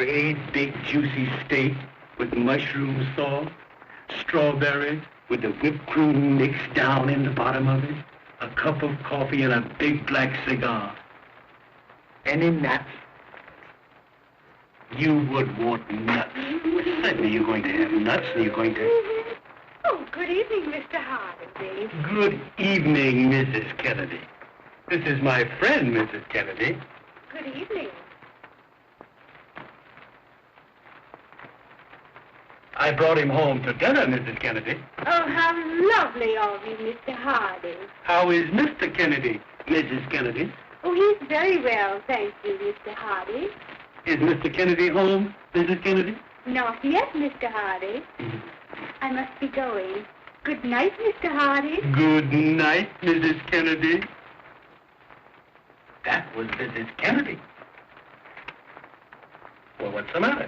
great big juicy steak with mushroom sauce, strawberries with the whipped cream mixed down in the bottom of it, a cup of coffee, and a big black cigar. Any nuts? You would want nuts. Certainly you're going to have nuts, and you're going to... Oh, good evening, Mr. Hardy. Good evening, Mrs. Kennedy. This is my friend, Mrs. Kennedy. Good evening. I brought him home to dinner, Mrs. Kennedy. Oh, how lovely of you, Mr. Hardy. How is Mr. Kennedy, Mrs. Kennedy? Oh, he's very well, thank you, Mr. Hardy. Is Mr. Kennedy home, Mrs. Kennedy? Not yet, Mr. Hardy. I must be going. Good night, Mr. Hardy. Good night, Mrs. Kennedy. That was Mrs. Kennedy. Well, what's the matter?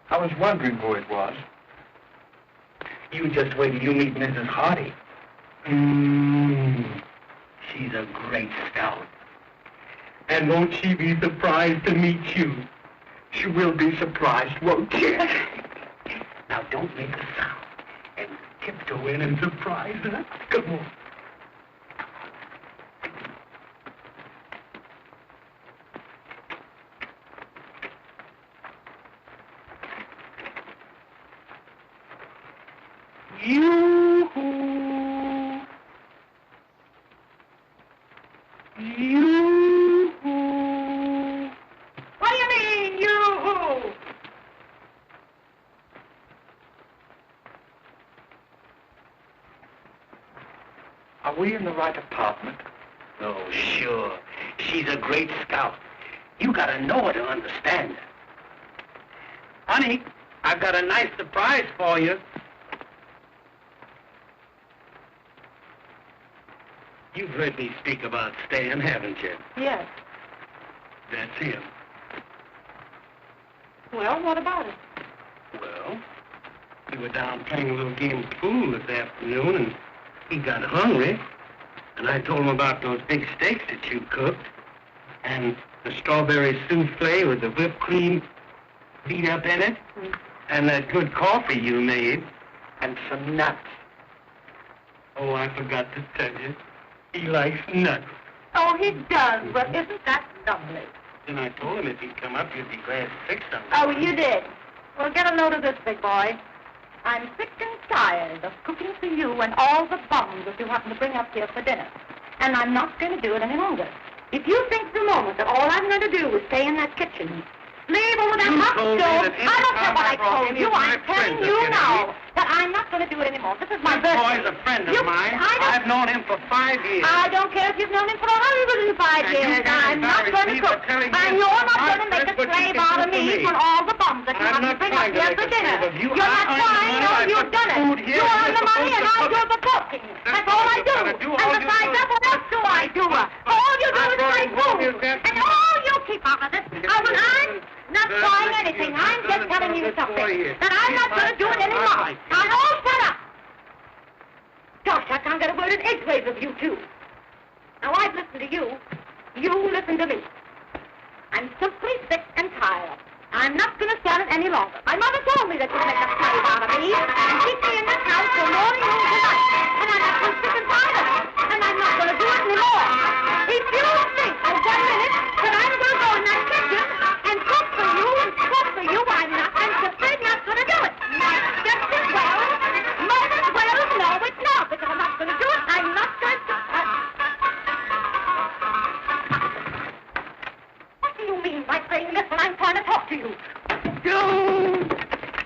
I was wondering who it was. You just wait till you meet Mrs. Hardy. She's a great scout. And won't she be surprised to meet you? She will be surprised, won't she? Now, don't make a sound. And tiptoe in and surprise her. Come on. Yoo-hoo! Yoo-hoo! What do you mean, yoo-hoo? Are we in the right apartment? Oh, sure. She's a great scout. You gotta know her to understand her. Honey, I've got a nice surprise for you. You've heard me speak about Stan, haven't you? Yes. That's him. Well, what about it? Well, we were down playing a little game of pool this afternoon, and he got hungry. And I told him about those big steaks that you cooked, and the strawberry souffle with the whipped cream beat up in it, and that good coffee you made, and some nuts. Oh, I forgot to tell you. He likes nuts. Oh, he does, but isn't that lovely? And I told him if he'd come up, you'd be glad to fix something. Oh, you did? Well, get a load of this, big boy. I'm sick and tired of cooking for you and all the bums that you happen to bring up here for dinner. And I'm not going to do it any longer. If you think for a moment that all I'm going to do is stay in that kitchen, slave over that hot stove, I don't care what I told you. I'm telling you now that I'm not going to do it anymore. This is my birthday. This boy's a friend of mine. I've known him for 5 years. I don't care if you've known him for 105 years. I'm not going to cook. And you're not going to make a slave out of me for all the bums that you have to bring up here for dinner. You're not trying. No, you've done it. You earn the money and I do the cooking. That's all I do. And besides that, what else do I do? All you do is make food. And all you keep out of this. I'm not trying anything. I'm just telling you something. That I'm not going to do it anymore. Now, all shut up. Gosh, I can't get a word in edgeways of you two. Now, I've listened to you. You listen to me. I'm simply sick and tired. I'm not going to stand it any longer. My mother told me that you'd make a slave out of me and keep me in this house till morning and tonight. And I'm not so sick and tired of it. And I'm not going to do it anymore. If you think for 1 minute that I'm going to go in that kitchen and cook for you, I'm not. I'm simply not going to do it. Just as well. Might as well. No, it's not, because I'm not going to do it. I'm not going to... What do you mean by saying this when I'm trying to talk to you?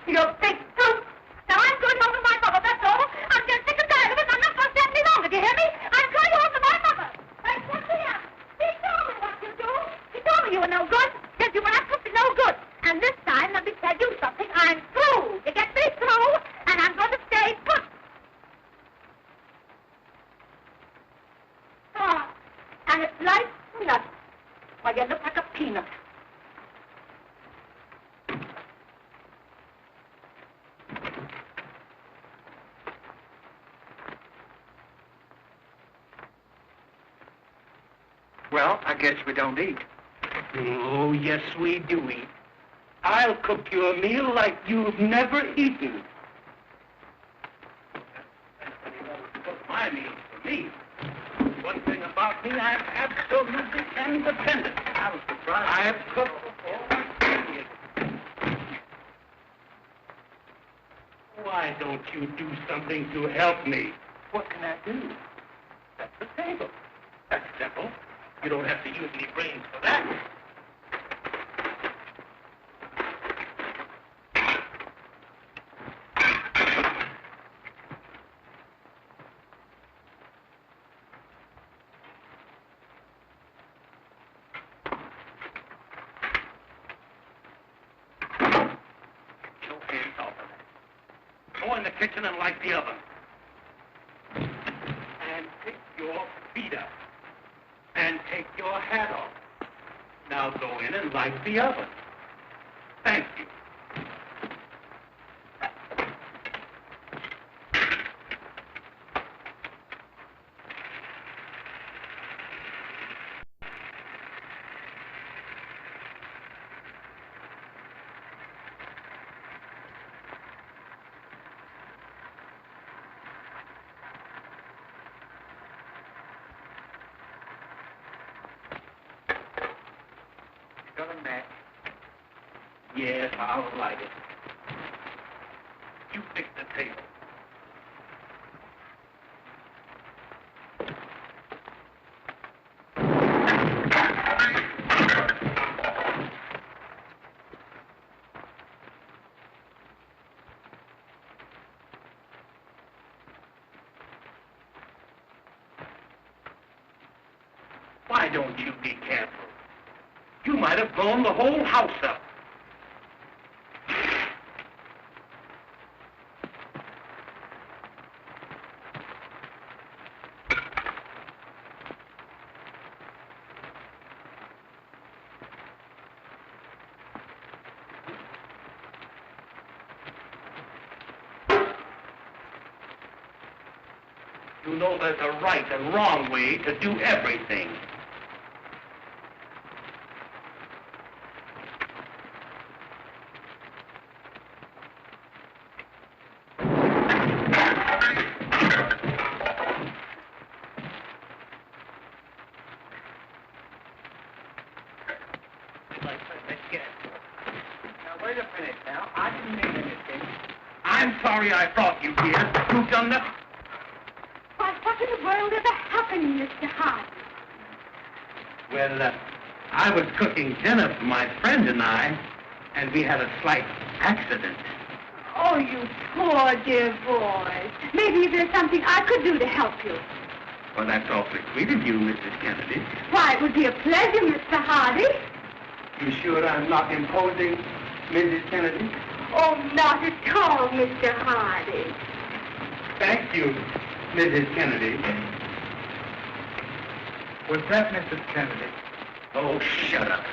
You big brute! Now I'm going home to my mother, that's all. I'm just sick and tired of it. I'm not going to stand any longer, do you hear me? I'm going home to my mother. That's what he is. He told me what to do. He told me you were no good. Said you were absolutely no good. And this time, let me tell you something. I'm through. You get me through, and I'm going to stay put. Ah, and it's like nothing. Why, you look like a peanut. Well, I guess we don't eat. Oh, yes, we do eat. I'll cook you a meal like you've never eaten. Cook my meals for me. One thing about me, I'm absolutely independent. I was surprised. I have cooked before. Why don't you do something to help me? What can I do? Set the table. That's simple. You don't have to use any brains for that. Go in the kitchen and light the oven. And take your feet up. And take your hat off. Now go in and light the oven. Thank you. Got a match? Yes, I'll light it. You fix the table. Why don't you be careful? You might have blown the whole house up. You know there's a right and wrong way to do everything. Now, wait a minute now. I didn't mean anything. I'm sorry I brought you here. You've done nothing. Why, what in the world ever happened, Mr. Hardy? Well, I was cooking dinner for my friend and I, and we had a slight accident. Oh, you poor dear boy. Maybe there's something I could do to help you. Well, that's awfully sweet of you, Mrs. Kennedy. Why, it would be a pleasure, Mr. Hardy. You sure I'm not imposing, Mrs. Kennedy? Oh, not at all, Mr. Hardy. Thank you, Mrs. Kennedy. Was that Mrs. Kennedy? Oh, shut up.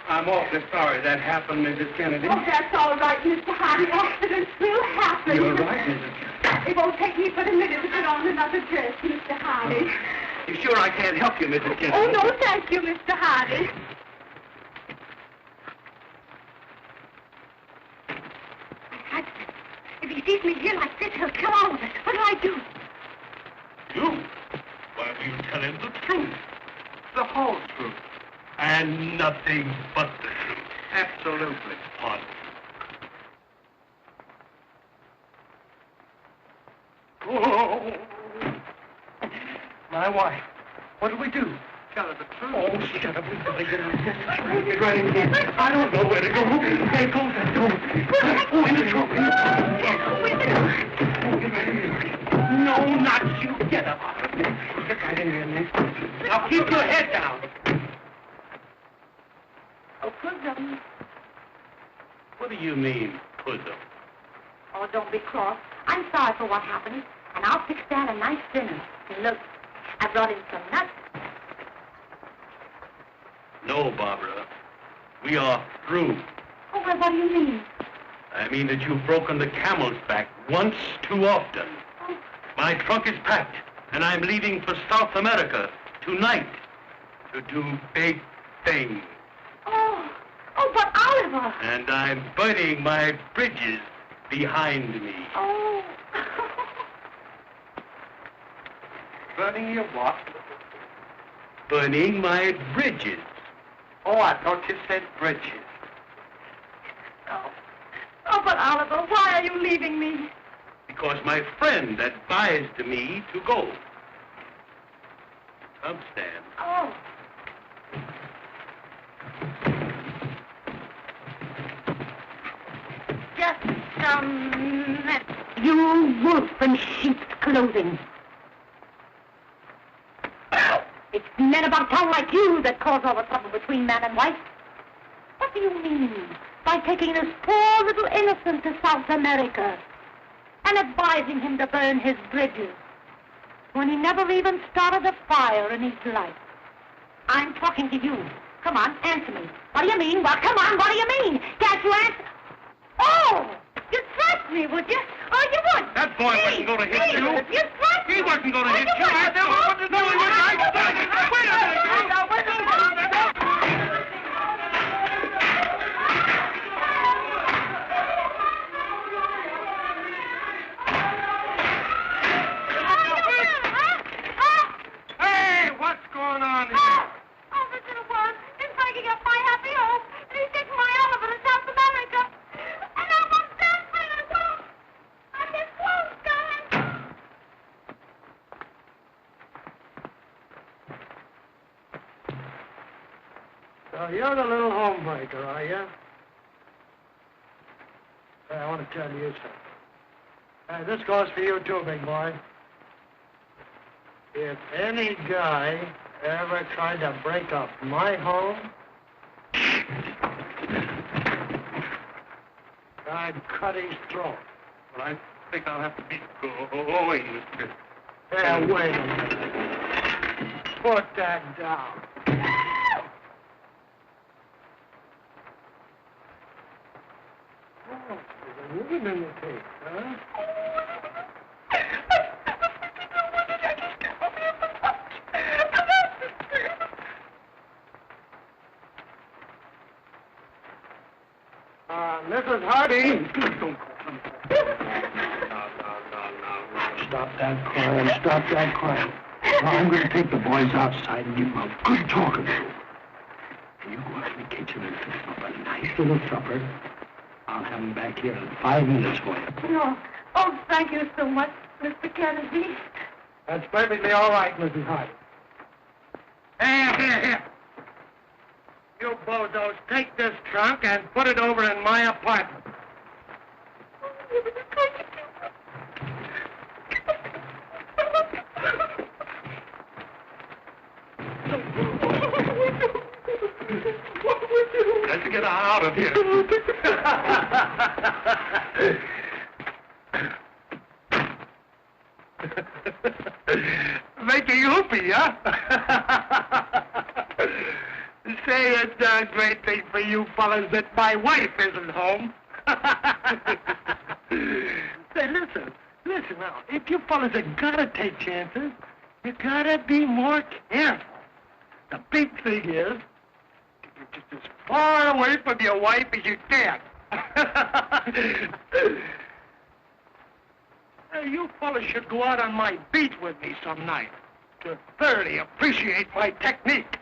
I'm awfully sorry that happened, Mrs. Kennedy. Oh, that's all right, Mr. Hardy. Accidents will happen. You're right, Mrs. Kennedy. It won't take me but a minute to put on another dress, Mr. Hardy. You sure I can't help you, Mrs. Kennedy? Oh, no, thank you, Mr. Hardy. If he sees me here like this, he'll kill all of us. What do I do? You? Why, you tell him the truth. The whole truth. And nothing but the truth. Absolutely. Pardon. Oh, My wife. What do we do? tell her the truth. Oh, shut up. We've got to get out of this. Get right in here. I don't know where to go. There goes that door. Oh, in the trunk. In the trunk. Oh, get right in here. No, not you. Get up out of there. Get right in here, Nick. Now keep your head down. Oh, Pussum. What do you mean, Pussum? Oh, don't be cross. I'm sorry for what happened, and I'll fix Dad a nice dinner. And look, I brought in some nuts. No, Barbara. We are through. Oh, well, what do you mean? I mean that you've broken the camel's back once too often. Oh, My trunk is packed, and I'm leaving for South America tonight to do big things. oh, but Oliver. And I'm burning my bridges behind me. Oh. Burning your what? Burning my bridges. Oh, I thought you said bridges. Oh, but Oliver, why are you leaving me? Because my friend advised me to go. Come, Stan. Oh. Just you wolf in sheep's clothing. It's men about town like you that cause all the trouble between man and wife. What do you mean by taking this poor little innocent to South America and advising him to burn his bridges when he never even started a fire in his life? I'm talking to you. Come on, answer me. What do you mean? Well, come on, what do you mean? Can't you answer? Oh, you'd thrust me, would you? Oh, you would. That boy wasn't going to hit you. You'd thrust me. He wasn't going to hit you. You I never wanted to do it. Wait a minute. Hey, what's going on here? Oh, this little worm is breaking up my happy home, and he's taking my Oliver to South America. And I'm upset for the wolf. I'm this wolf, darling. So you're the little homebreaker, are you? Hey, I want to tell you something. This goes for you too, big boy. If any guy ever tried to break up my home, I'd cut his throat. Well, I think I'll have to be going, Mr. Hey, wait a minute. Put that down. Oh, there's a woman in the tape, huh? Mrs. Hardy. No. Stop that crying. Stop that crying. Now, I'm going to take the boys outside and give them a good talking to. And you go out in the kitchen and fix them up a nice little supper. I'll have them back here in 5 minutes for you. Oh, thank you so much, Mr. Kennedy. That's perfectly all right, Mrs. Hardy. Here. You bozos, take this trunk and put it over in my apartment. Let's get out of here. Making whoopee, huh? Say it's a great thing for you fellas that my wife isn't home. Say, listen now. If you fellas are gonna take chances, you gotta be more careful. The big thing is to get just as far away from your wife as you can. You fellas should go out on my beat with me some night to thoroughly appreciate my technique.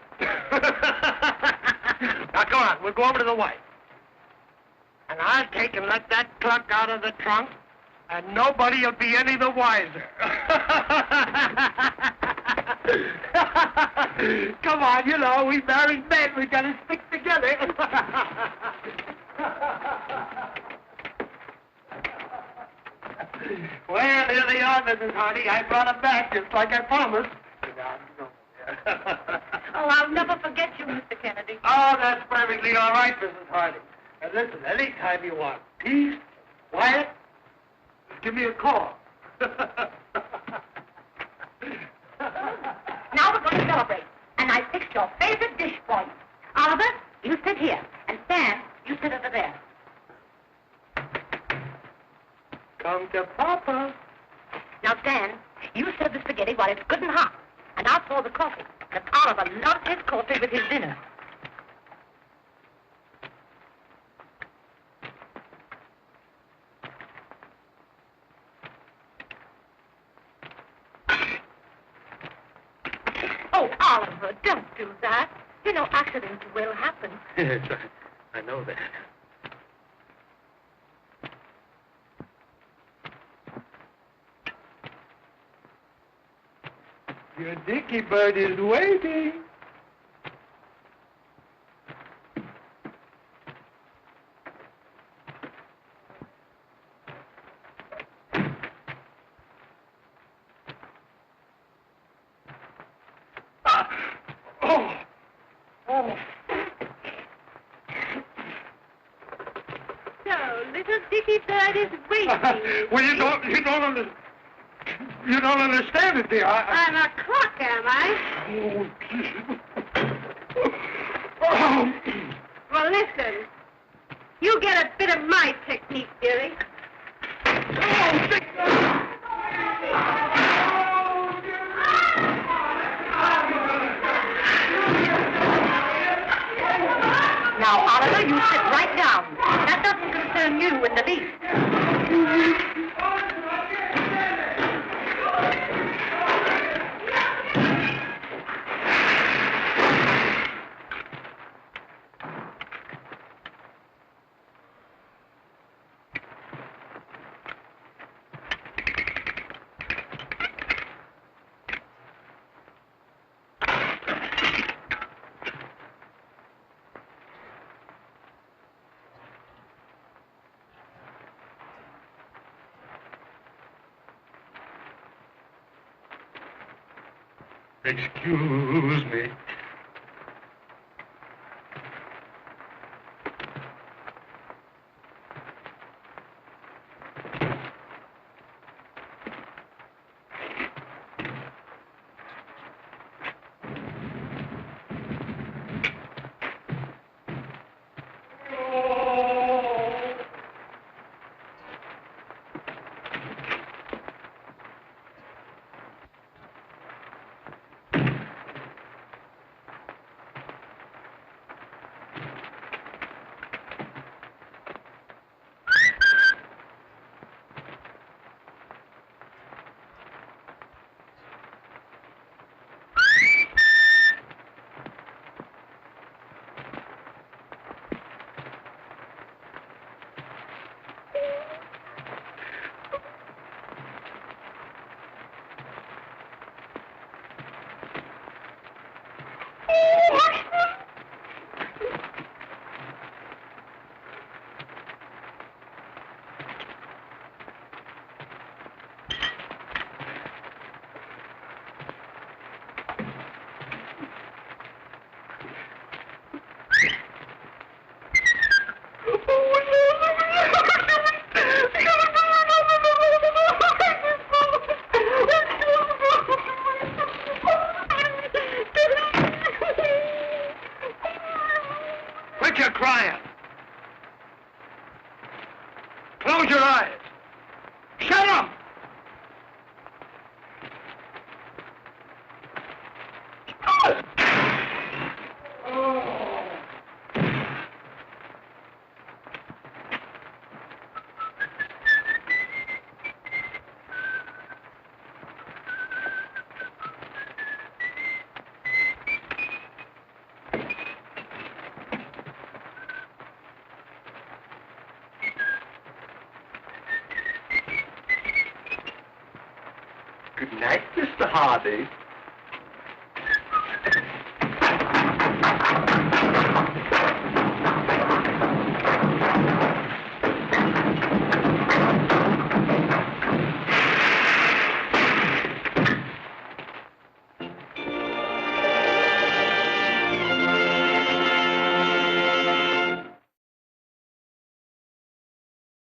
Now, come on, we'll go over to the wife. And I'll take and let that truck out of the trunk, and nobody will be any the wiser. Come on, you know, we married men. We gotta stick together. Well, here they are, Mrs. Hardy. I brought them back just like I promised. Oh, I'll never forget you, Mr. Kennedy. Oh, that's perfectly all right, Mrs. Hardy. And listen, anytime you want peace, quiet, just give me a call. Now we're going to celebrate. And I fixed your favorite dish for you. Oliver, you sit here. And Stan, you sit over there. Come to Papa. Now, Stan, you serve the spaghetti while it's good and hot. And I'll pour the coffee. Because Oliver loves his coffee with his dinner. Oh, Oliver, don't do that. You know, accidents will happen. Yes, I know that. Your dicky bird is waiting. So, little dicky bird is waiting. Well, you don't understand it, dear. I'm a clock, am I? Well, listen. You get a bit of my technique, dearie. Now, Oliver, you sit right down. That doesn't concern you in the least. Excuse me. Quit your crying. Close your eyes. Shut up! Good night, Mr. Hardy.